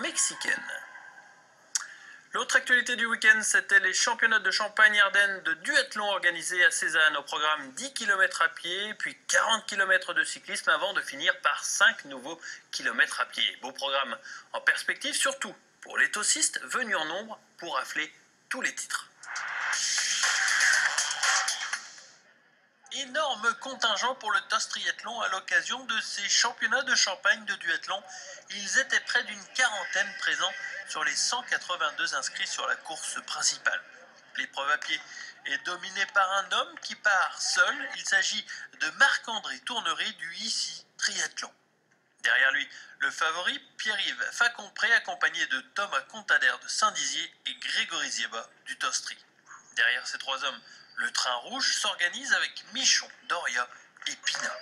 Mexicaine. L'autre actualité du week-end, c'était les championnats de Champagne-Ardenne de duathlon organisés à Cézanne. Au programme 10 km à pied, puis 40 km de cyclisme avant de finir par 5 nouveaux kilomètres à pied. Beau programme en perspective, surtout pour les tossistes venus en nombre pour rafler tous les titres. Énorme contingent pour le TOS Triathlon à l'occasion de ces championnats de Champagne de duathlon. Ils étaient près d'une quarantaine présents sur les 182 inscrits sur la course principale. L'épreuve à pied est dominée par un homme qui part seul. Il s'agit de Marc-André Tournery du ICI Triathlon. Derrière lui, le favori Pierre-Yves Facompré accompagné de Thomas Contadère de Saint-Dizier et Grégory Zieba du TOS Tri. Derrière ces trois hommes, le train rouge s'organise avec Michon, Doria et Pina.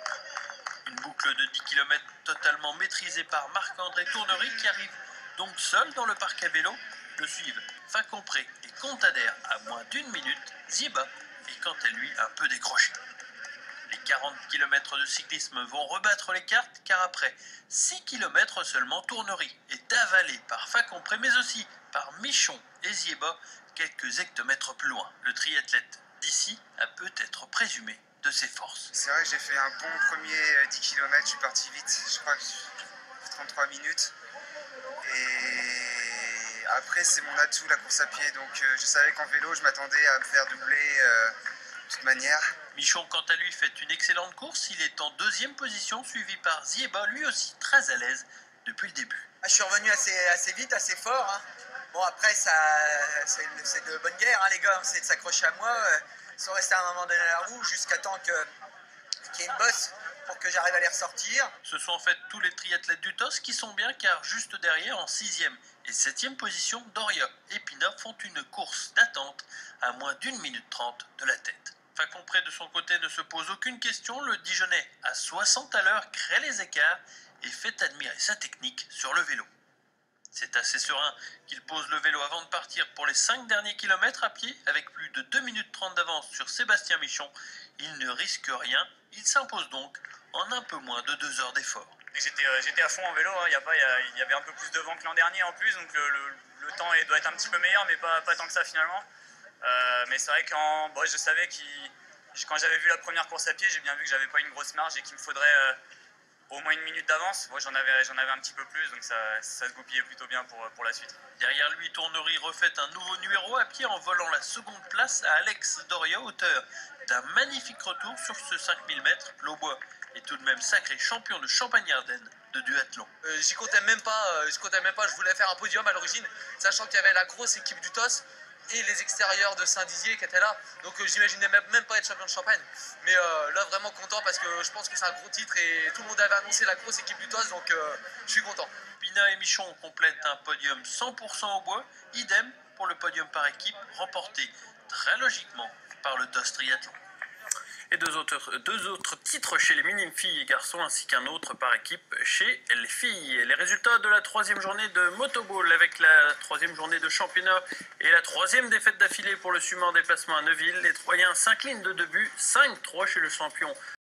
Une boucle de 10 km totalement maîtrisée par Marc-André Tournery qui arrive donc seul dans le parc à vélo. Le suivent Facompré et Contadère à moins d'une minute. Zieba est quant à lui un peu décroché. Les 40 km de cyclisme vont rebattre les cartes car après 6 km seulement, Tournery est avalé par Facompré mais aussi par Michon et Zieba quelques hectomètres plus loin. Le triathlète d'ici a peut-être présumé de ses forces. C'est vrai que j'ai fait un bon premier 10 km, je suis parti vite, je crois que 33 minutes. Et après c'est mon atout la course à pied, donc je savais qu'en vélo je m'attendais à me faire doubler de toute manière. Michon quant à lui fait une excellente course, il est en deuxième position suivi par Zieba, lui aussi très à l'aise depuis le début. Je suis revenu assez vite, assez fort. Hein. Bon après c'est de bonne guerre, hein, les gars, c'est de s'accrocher à moi. Ils sont restés à un moment donné à la roue jusqu'à temps qu'il y ait une bosse pour que j'arrive à les ressortir. Ce sont en fait tous les triathlètes du TOS qui sont bien car juste derrière en 6e et 7e position, Doria et Pina font une course d'attente à moins d'1 minute 30 de la tête. Facompré de son côté ne se pose aucune question, le Dijonais à 60 à l'heure crée les écarts et fait admirer sa technique sur le vélo. C'est assez serein qu'il pose le vélo avant de partir pour les 5 derniers kilomètres à pied avec plus de 2 minutes 30 d'avance sur Sébastien Michon. Il ne risque rien, il s'impose donc en un peu moins de 2 heures d'effort. J'étais à fond en vélo, hein. Il y avait un peu plus de vent que l'an dernier en plus, donc le temps doit être un petit peu meilleur, mais pas tant que ça finalement. Mais c'est vrai que je savais que quand j'avais vu la première course à pied, j'ai bien vu que j'avais pas une grosse marge et qu'il me faudrait au moins 1 minute d'avance. Moi j'en avais un petit peu plus, donc ça se goupillait plutôt bien pour la suite. Derrière lui, Tournery refait un nouveau numéro à pied en volant la seconde place à Alex Doria, auteur d'un magnifique retour sur ce 5000 mètres. L'Aubois est tout de même sacré champion de Champagne-Ardenne de duathlon. J'y comptais même pas, je voulais faire un podium à l'origine, sachant qu'il y avait la grosse équipe du TOS et les extérieurs de Saint-Dizier qui étaient là, donc j'imaginais même pas être champion de Champagne, mais là vraiment content parce que je pense que c'est un gros titre et tout le monde avait annoncé la grosse équipe du TOS, donc je suis content. Pina et Michon complètent un podium 100% au bois, idem pour le podium par équipe remporté très logiquement par le TOS Triathlon. Et deux autres titres chez les minimes filles et garçons ainsi qu'un autre par équipe chez les filles. Les résultats de la 3e journée de motoball avec la 3e journée de championnat et la 3e défaite d'affilée pour le Summa en déplacement à Neuville. Les Troyens s'inclinent de 2 buts, 5-3 chez le champion